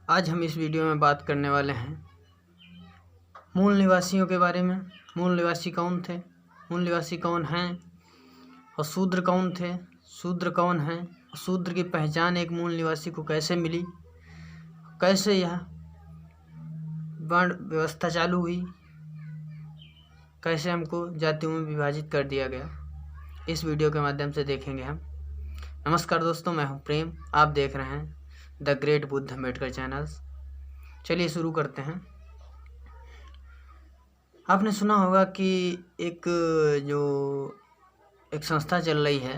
आज हम इस वीडियो में बात करने वाले हैं मूल निवासियों के बारे में। मूल निवासी कौन थे, मूल निवासी कौन हैं और शूद्र कौन थे, शूद्र कौन हैं, शूद्र की पहचान एक मूल निवासी को कैसे मिली, कैसे यह वर्ण व्यवस्था चालू हुई, कैसे हमको जातियों में विभाजित कर दिया गया, इस वीडियो के माध्यम से देखेंगे हम। नमस्कार दोस्तों, मैं हूं प्रेम, आप देख रहे हैं the great Buddha Ambedkar channels. चलिए शुरू करते हैं। आपने सुना होगा कि एक संस्था चल रही है,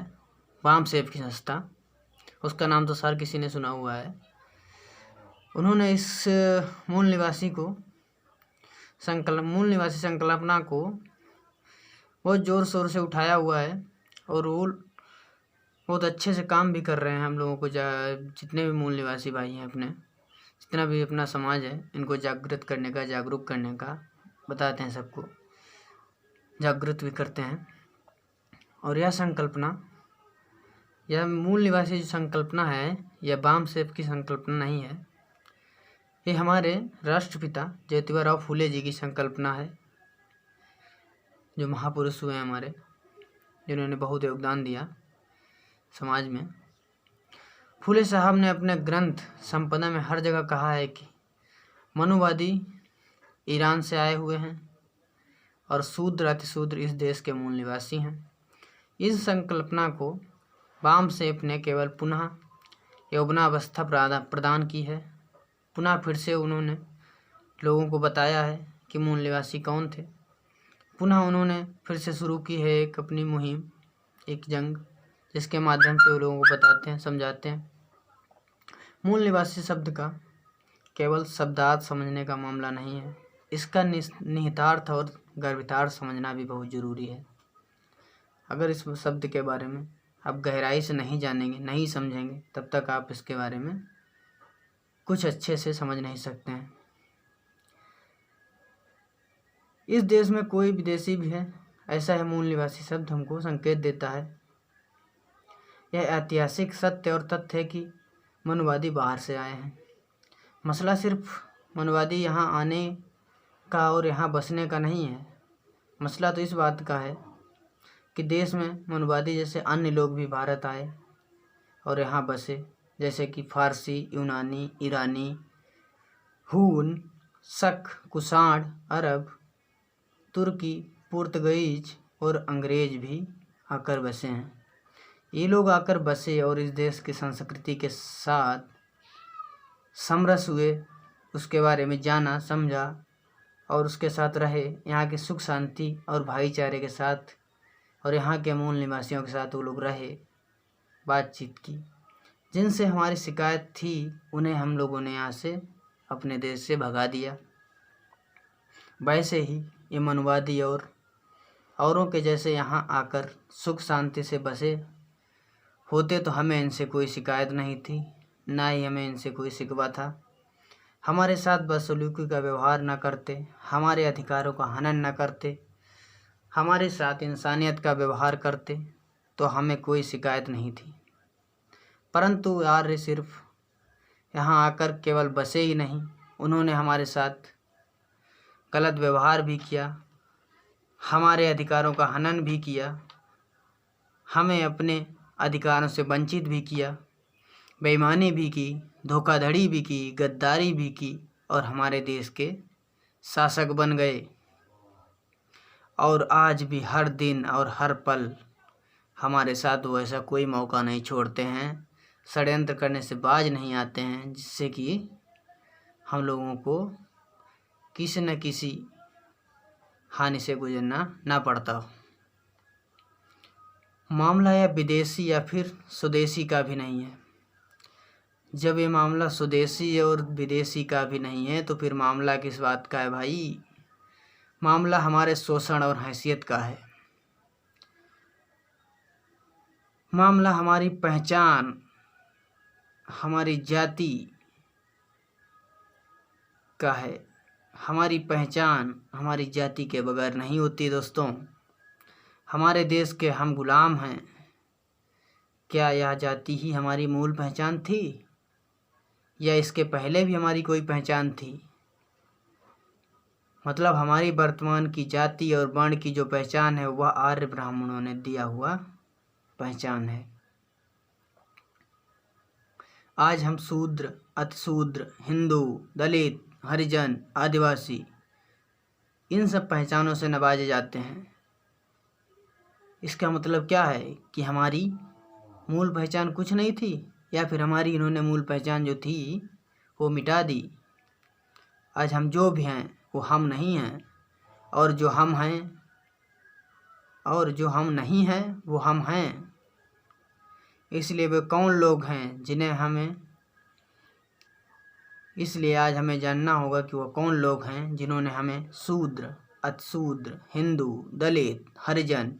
वामसेफ की संस्था, उसका नाम तो सार किसी ने सुना हुआ है। उन्होंने इस मूल निवासी संकल्पना को बहुत ज़ोर शोर से उठाया हुआ है और वो बहुत अच्छे से काम भी कर रहे हैं। हम लोगों को जितने भी मूल निवासी भाई हैं, जितना भी अपना समाज है, इनको जागृत करने का, जागरूक करने का बताते हैं, सबको जागृत भी करते हैं। और यह संकल्पना, यह मूल निवासी जो संकल्पना है, यह वामसेफ की संकल्पना नहीं है। ये हमारे राष्ट्रपिता ज्योतिबा फूले जी की संकल्पना है, जो महापुरुष हुए हमारे, जिन्होंने बहुत योगदान दिया समाज में। फूले साहब ने अपने ग्रंथ संपदा में हर जगह कहा है कि मनुवादी ईरान से आए हुए हैं और शूद्र अतिशूद्र इस देश के मूल निवासी हैं। इस संकल्पना को वामसेफ ने केवल पुनः यौवनावस्था प्रदान की है। पुनः फिर से उन्होंने लोगों को बताया है कि मूल निवासी कौन थे। पुनः उन्होंने फिर से शुरू की है एक अपनी मुहिम, एक जंग, जिसके माध्यम से वो लोगों को बताते हैं, समझाते हैं। मूल निवासी शब्द का केवल शब्दार्थ समझने का मामला नहीं है, इसका निहितार्थ और गर्भितार्थ समझना भी बहुत ज़रूरी है। अगर इस शब्द के बारे में आप गहराई से नहीं जानेंगे, नहीं समझेंगे, तब तक आप इसके बारे में कुछ अच्छे से समझ नहीं सकते हैं। इस देश में कोई विदेशी भी है, ऐसा है मूल निवासी शब्द हमको संकेत देता है। यह ऐतिहासिक सत्य और तथ्य है कि मनुवादी बाहर से आए हैं। मसला सिर्फ मनुवादी यहाँ आने का और यहाँ बसने का नहीं है। मसला तो इस बात का है कि देश में मनुवादी जैसे अन्य लोग भी भारत आए और यहाँ बसे, जैसे कि फारसी, यूनानी, ईरानी, हून, शक, कुषाण, अरब, तुर्की, पुर्तगालीज और अंग्रेज भी आकर बसे हैं। ये लोग आकर बसे और इस देश की संस्कृति के साथ समरस हुए, उसके बारे में जाना, समझा और उसके साथ रहे। यहाँ के सुख शांति और भाईचारे के साथ और यहाँ के मूल निवासियों के साथ वो लोग रहे, बातचीत की। जिनसे हमारी शिकायत थी, उन्हें हम लोगों ने यहाँ से, अपने देश से भगा दिया। वैसे ही ये मनुवादी और औरों के जैसे यहाँ आकर सुख शांति से बसे होते तो हमें इनसे कोई शिकायत नहीं थी, ना ही हमें इनसे कोई शिकवा था। हमारे साथ बदसलूकी का व्यवहार न करते, हमारे अधिकारों का हनन न करते, हमारे साथ इंसानियत का व्यवहार करते, तो हमें कोई शिकायत नहीं थी। परंतु आर्य सिर्फ यहाँ आकर केवल बसे ही नहीं, उन्होंने हमारे साथ गलत व्यवहार भी किया, हमारे अधिकारों का हनन भी किया, हमें अपने अधिकारों से वंचित भी किया, बेईमानी भी की, धोखाधड़ी भी की, गद्दारी भी की और हमारे देश के शासक बन गए। और आज भी हर दिन और हर पल हमारे साथ वो ऐसा कोई मौका नहीं छोड़ते हैं, षड्यंत्र करने से बाज नहीं आते हैं, जिससे कि हम लोगों को किसी न किसी हानि से गुजरना ना पड़ता हो। मामला या विदेशी या फिर स्वदेशी का भी नहीं है। जब ये मामला स्वदेशी और विदेशी का भी नहीं है, तो फिर मामला किस बात का है भाई? मामला हमारे शोषण और हैसियत का है। मामला हमारी पहचान, हमारी जाति का है। हमारी पहचान हमारी जाति के बगैर नहीं होती दोस्तों। हमारे देश के हम गुलाम हैं। क्या यह जाति ही हमारी मूल पहचान थी? या इसके पहले भी हमारी कोई पहचान थी? मतलब हमारी वर्तमान की जाति और वर्ण की जो पहचान है वह आर्य ब्राह्मणों ने दिया हुआ पहचान है। आज हम शूद्र, अतिशूद्र, हिंदू, दलित, हरिजन, आदिवासी इन सब पहचानों से नवाजे जाते हैं। इसका मतलब क्या है कि हमारी मूल पहचान कुछ नहीं थी, या फिर हमारी इन्होंने मूल पहचान जो थी वो मिटा दी। आज हम जो भी हैं वो हम नहीं हैं, और जो हम हैं और जो हम नहीं हैं वो हम हैं। इसलिए वे कौन लोग हैं जिन्हें हमें इसलिए आज हमें जानना होगा कि वह कौन लोग हैं जिन्होंने हमें शूद्र, अतिशूद्र, हिंदू, दलित, हरिजन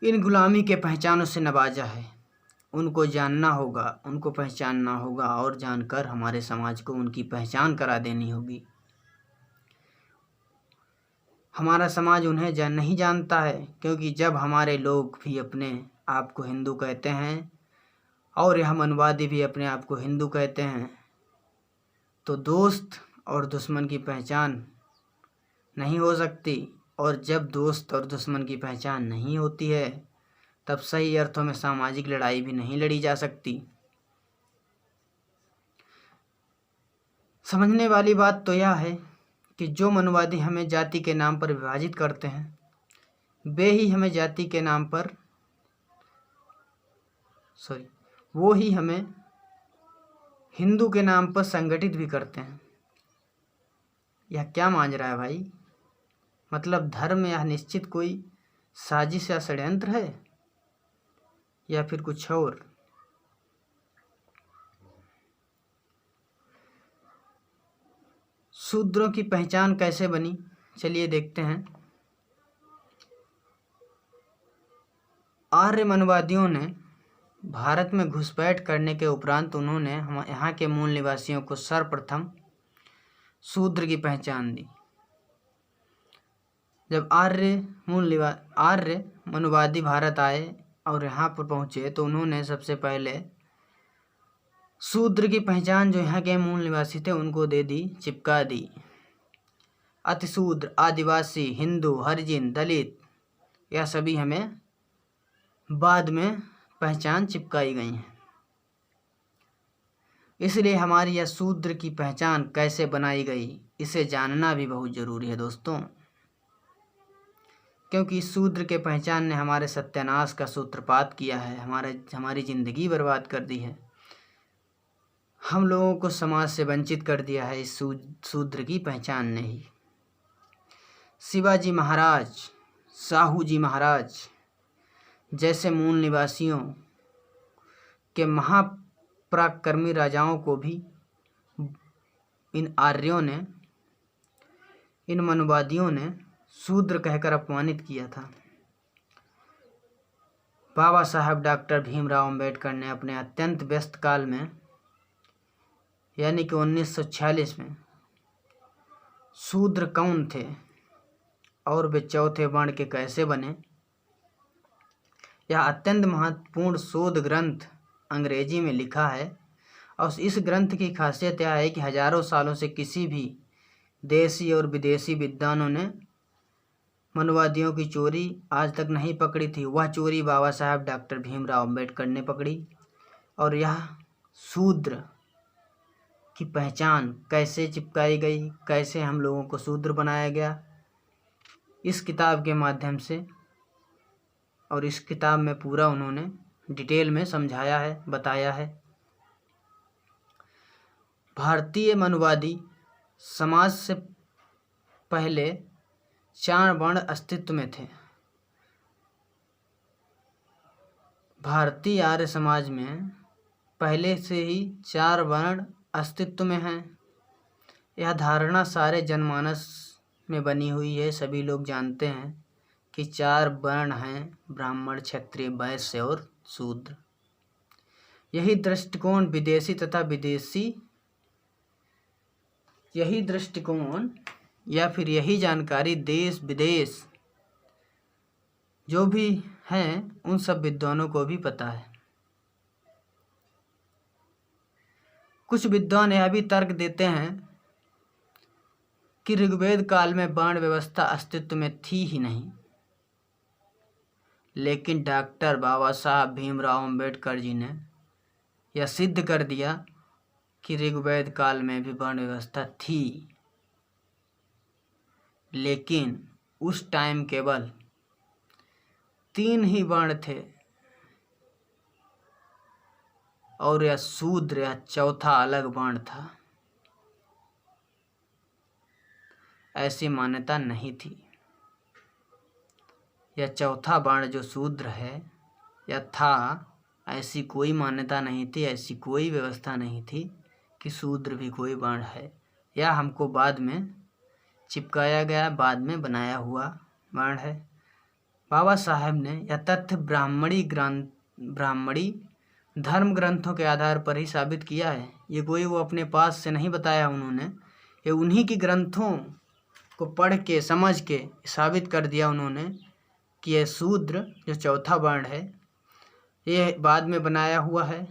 इन गुलामी के पहचानों से नवाजा है। उनको जानना होगा, उनको पहचानना होगा, और जानकर हमारे समाज को उनकी पहचान करा देनी होगी। हमारा समाज उन्हें नहीं जानता है, क्योंकि जब हमारे लोग भी अपने आप को हिंदू कहते हैं और यह मनुवादी भी अपने आप को हिंदू कहते हैं, तो दोस्त और दुश्मन की पहचान नहीं हो सकती। और जब दोस्त और दुश्मन की पहचान नहीं होती है तब सही अर्थों में सामाजिक लड़ाई भी नहीं लड़ी जा सकती। समझने वाली बात तो यह है कि जो मनुवादी हमें जाति के नाम पर विभाजित करते हैं वे ही हमें जाति के नाम पर वो ही हमें हिंदू के नाम पर संगठित भी करते हैं। यह क्या मान रहा है भाई? मतलब धर्म यह निश्चित कोई साजिश या षड्यंत्र है, या फिर कुछ और? शूद्रों की पहचान कैसे बनी, चलिए देखते हैं। आर्य मनुवादियों ने भारत में घुसपैठ करने के उपरांत उन्होंने यहाँ के मूल निवासियों को सर्वप्रथम शूद्र की पहचान दी। जब आर्य मनुवादी भारत आए और यहाँ पर पहुँचे तो उन्होंने सबसे पहले शूद्र की पहचान जो यहाँ के मूल निवासी थे उनको दे दी, चिपका दी। अतिशूद्र, आदिवासी, हिंदू, हरिजन, दलित यह सभी हमें बाद में पहचान चिपकाई गई हैं। इसलिए हमारी यह शूद्र की पहचान कैसे बनाई गई इसे जानना भी बहुत ज़रूरी है दोस्तों, क्योंकि इस शूद्र के पहचान ने हमारे सत्यानाश का सूत्रपात किया है, हमारी ज़िंदगी बर्बाद कर दी है, हम लोगों को समाज से वंचित कर दिया है इस शूद्र की पहचान ने ही। शिवाजी महाराज, साहू जी महाराज जैसे मूल निवासियों के महापराक्रमी राजाओं को भी इन आर्यों ने, इन मनुवादियों ने शूद्र कहकर अपमानित किया था। बाबा साहब डॉक्टर भीमराव अंबेडकर ने अपने अत्यंत व्यस्त काल में यानी कि 1946 में शूद्र कौन थे और वे चौथे वर्ण के कैसे बने, यह अत्यंत महत्वपूर्ण शोध ग्रंथ अंग्रेजी में लिखा है। और इस ग्रंथ की खासियत यह है कि हजारों सालों से किसी भी देशी और विदेशी विद्वानों ने मनुवादियों की चोरी आज तक नहीं पकड़ी थी। वह चोरी बाबा साहब डॉक्टर भीमराव अंबेडकर ने पकड़ी। और यह शूद्र की पहचान कैसे चिपकाई गई, कैसे हम लोगों को शूद्र बनाया गया, इस किताब के माध्यम से, और इस किताब में पूरा उन्होंने डिटेल में समझाया है, बताया है। भारतीय मनुवादी समाज से पहले 4 वर्ण अस्तित्व में थे। भारतीय आर्य समाज में पहले से ही 4 वर्ण अस्तित्व में हैं। यह धारणा सारे जनमानस में बनी हुई है। सभी लोग जानते हैं कि 4 वर्ण हैं, ब्राह्मण, क्षत्रिय, वैश्य और शूद्र। यही दृष्टिकोण या फिर यही जानकारी देश विदेश जो भी हैं उन सब विद्वानों को भी पता है। कुछ विद्वान यह भी तर्क देते हैं कि ऋग्वेद काल में वर्ण व्यवस्था अस्तित्व में थी ही नहीं, लेकिन डॉक्टर बाबा साहब भीमराव अम्बेडकर जी ने यह सिद्ध कर दिया कि ऋग्वेद काल में भी वर्ण व्यवस्था थी, लेकिन उस टाइम केवल 3 ही वर्ण थे और यह शूद्र या चौथा अलग वर्ण था, ऐसी मान्यता नहीं थी। यह चौथा वर्ण जो शूद्र है या था, ऐसी कोई मान्यता नहीं थी, ऐसी कोई व्यवस्था नहीं थी कि शूद्र भी कोई वर्ण है। यह हमको बाद में चिपकाया गया, बाद में बनाया हुआ वर्ण है। बाबा साहब ने यह तथ्य ब्राह्मणी धर्म ग्रंथों के आधार पर ही साबित किया है। ये कोई वो अपने पास से नहीं बताया उन्होंने, ये उन्हीं की ग्रंथों को पढ़ के समझ के साबित कर दिया उन्होंने कि यह शूद्र जो चौथा वर्ण है ये बाद में बनाया हुआ है,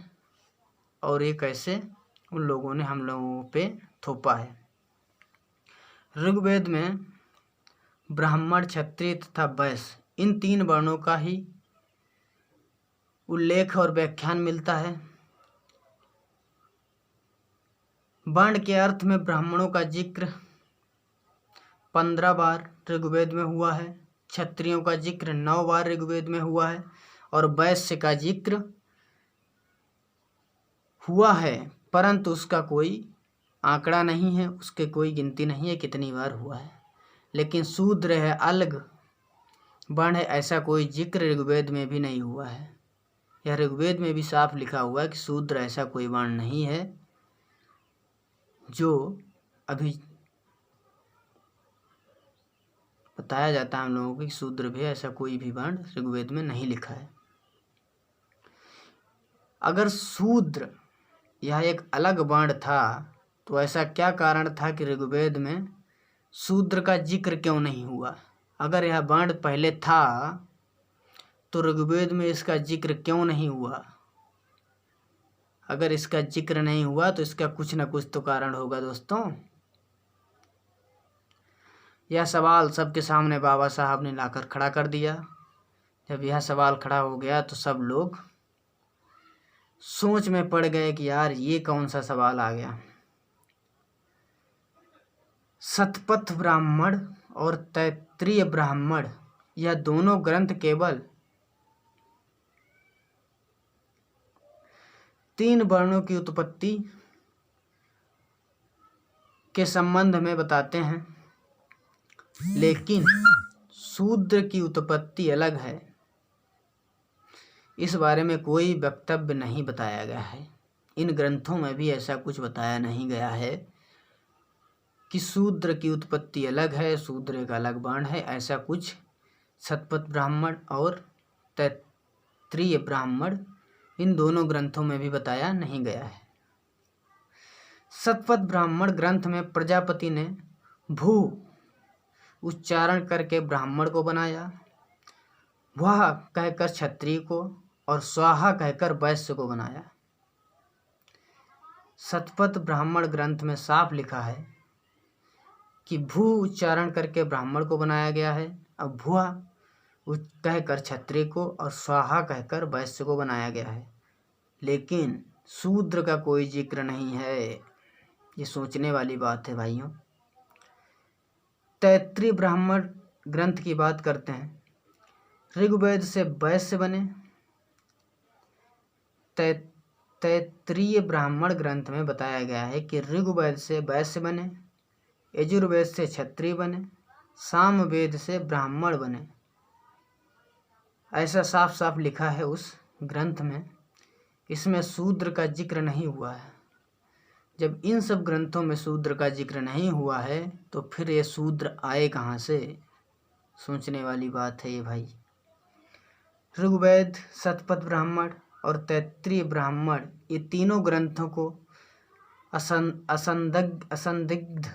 और ये कैसे उन लोगों ने हम लोगों पे थोपा है। ऋग्वेद में ब्राह्मण, क्षत्रिय तथा वैश्य इन 3 वर्णों का ही उल्लेख और व्याख्यान मिलता है। वर्ण के अर्थ में ब्राह्मणों का जिक्र 15 बार ऋग्वेद में हुआ है, क्षत्रियों का जिक्र 9 बार ऋग्वेद में हुआ है, और वैश्य का जिक्र हुआ है, परंतु उसका कोई आंकड़ा नहीं है, उसके कोई गिनती नहीं है कितनी बार हुआ है। लेकिन शूद्र है, अलग वर्ण है, ऐसा कोई जिक्र ऋग्वेद में भी नहीं हुआ है। यह ऋग्वेद में भी साफ लिखा हुआ है कि शूद्र ऐसा कोई वर्ण नहीं है जो अभी बताया जाता है हम लोगों को कि शूद्र भी, ऐसा कोई भी वर्ण ऋग्वेद में नहीं लिखा है। अगर शूद्र यह एक अलग वर्ण था तो ऐसा क्या कारण था कि ऋग्वेद में शूद्र का जिक्र क्यों नहीं हुआ? अगर यह वर्ण पहले था तो ऋग्वेद में इसका जिक्र क्यों नहीं हुआ? अगर इसका जिक्र नहीं हुआ तो इसका कुछ न कुछ तो कारण होगा दोस्तों। यह सवाल सबके सामने बाबा साहब ने लाकर खड़ा कर दिया। जब यह सवाल खड़ा हो गया तो सब लोग सोच में पड़ गए कि यार ये कौन सा सवाल आ गया। शतपथ ब्राह्मण और तैत्तिरीय ब्राह्मण यह दोनों ग्रंथ केवल 3 वर्णों की उत्पत्ति के संबंध में बताते हैं, लेकिन शूद्र की उत्पत्ति अलग है, इस बारे में कोई वक्तव्य नहीं बताया गया है। इन ग्रंथों में भी ऐसा कुछ बताया नहीं गया है कि शूद्र की उत्पत्ति अलग है, शूद्र एक अलग वर्ण है, ऐसा कुछ शतपथ ब्राह्मण और तैत्तिरीय ब्राह्मण इन दोनों ग्रंथों में भी बताया नहीं गया है। शतपथ ब्राह्मण ग्रंथ में प्रजापति ने भू उच्चारण करके ब्राह्मण को बनाया, वह कहकर क्षत्रिय को और स्वाहा कहकर वैश्य को बनाया। शतपथ ब्राह्मण ग्रंथ में साफ लिखा है कि भू उच्चारण करके ब्राह्मण को बनाया गया है, अब भुआ कहकर क्षत्रिय को और स्वाहा कहकर वैश्य को बनाया गया है, लेकिन शूद्र का कोई जिक्र नहीं है। ये सोचने वाली बात है भाइयों। तैत्तिरीय ब्राह्मण ग्रंथ की बात करते हैं। ऋग्वेद से वैश्य बने। तैत्तिरीय ब्राह्मण ग्रंथ में बताया गया है कि ऋग्वेद से वैश्य बने, यजुर्वेद से क्षत्रिय बने, सामवेद से ब्राह्मण बने। ऐसा साफ साफ लिखा है उस ग्रंथ में। इसमें शूद्र का जिक्र नहीं हुआ है। जब इन सब ग्रंथों में शूद्र का जिक्र नहीं हुआ है तो फिर ये शूद्र आए कहाँ से? सोचने वाली बात है ये भाई। ऋग्वेद, शतपथ ब्राह्मण और तैत्तिरीय ब्राह्मण ये तीनों ग्रंथों को असंदिग्ध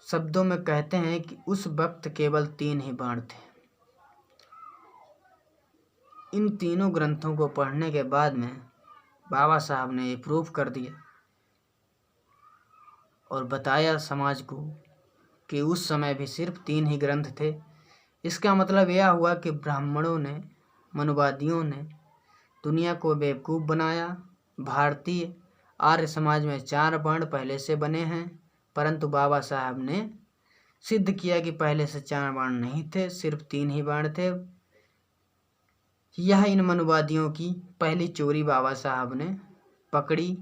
शब्दों में कहते हैं कि उस वक्त केवल 3 ही वर्ण थे। इन तीनों ग्रंथों को पढ़ने के बाद में बाबा साहब ने ये प्रूफ कर दिया और बताया समाज को कि उस समय भी सिर्फ 3 ही ग्रंथ थे। इसका मतलब यह हुआ कि ब्राह्मणों ने, मनुवादियों ने दुनिया को बेवकूफ़ बनाया। भारतीय आर्य समाज में 4 वर्ण पहले से बने हैं, परंतु बाबा साहब ने सिद्ध किया कि पहले से 4 वर्ण नहीं थे, सिर्फ 3 ही वर्ण थे। यह इन मनुवादियों की पहली चोरी बाबा साहब ने पकड़ी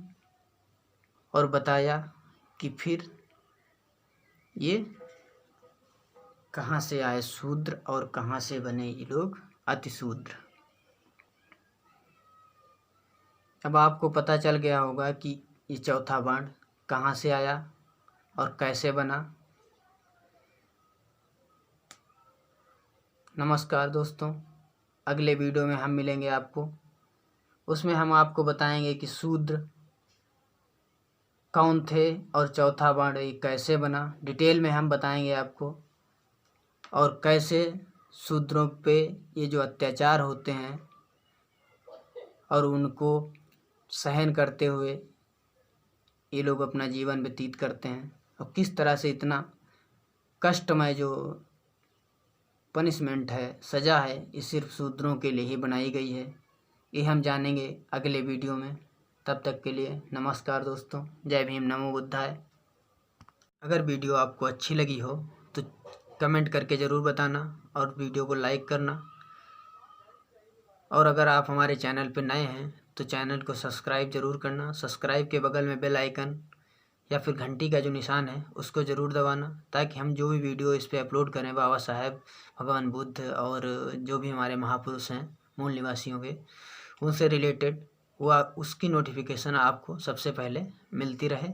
और बताया कि फिर ये कहाँ से आए शूद्र और कहाँ से बने ये लोग अतिशूद्र। अब आपको पता चल गया होगा कि ये चौथा वर्ण कहाँ से आया और कैसे बना। नमस्कार दोस्तों, अगले वीडियो में हम मिलेंगे आपको। उसमें हम आपको बताएंगे कि शूद्र कौन थे और चौथा वर्ण ये कैसे बना। डिटेल में हम बताएंगे आपको, और कैसे शूद्रों पे ये जो अत्याचार होते हैं और उनको सहन करते हुए ये लोग अपना जीवन व्यतीत करते हैं, और किस तरह से इतना कष्टमय जो पनिशमेंट है, सज़ा है, ये सिर्फ शूद्रों के लिए ही बनाई गई है। ये हम जानेंगे अगले वीडियो में। तब तक के लिए नमस्कार दोस्तों, जय भीम, नमो बुद्धाय। अगर वीडियो आपको अच्छी लगी हो तो कमेंट करके ज़रूर बताना और वीडियो को लाइक करना। और अगर आप हमारे चैनल पर नए हैं तो चैनल को सब्सक्राइब ज़रूर करना। सब्सक्राइब के बगल में बेल आइकन या फिर घंटी का जो निशान है उसको ज़रूर दबाना, ताकि हम जो भी वीडियो इस पर अपलोड करें बाबा साहेब, भगवान बुद्ध और जो भी हमारे महापुरुष हैं मूल निवासियों के, उनसे रिलेटेड उसकी नोटिफिकेशन आपको सबसे पहले मिलती रहे।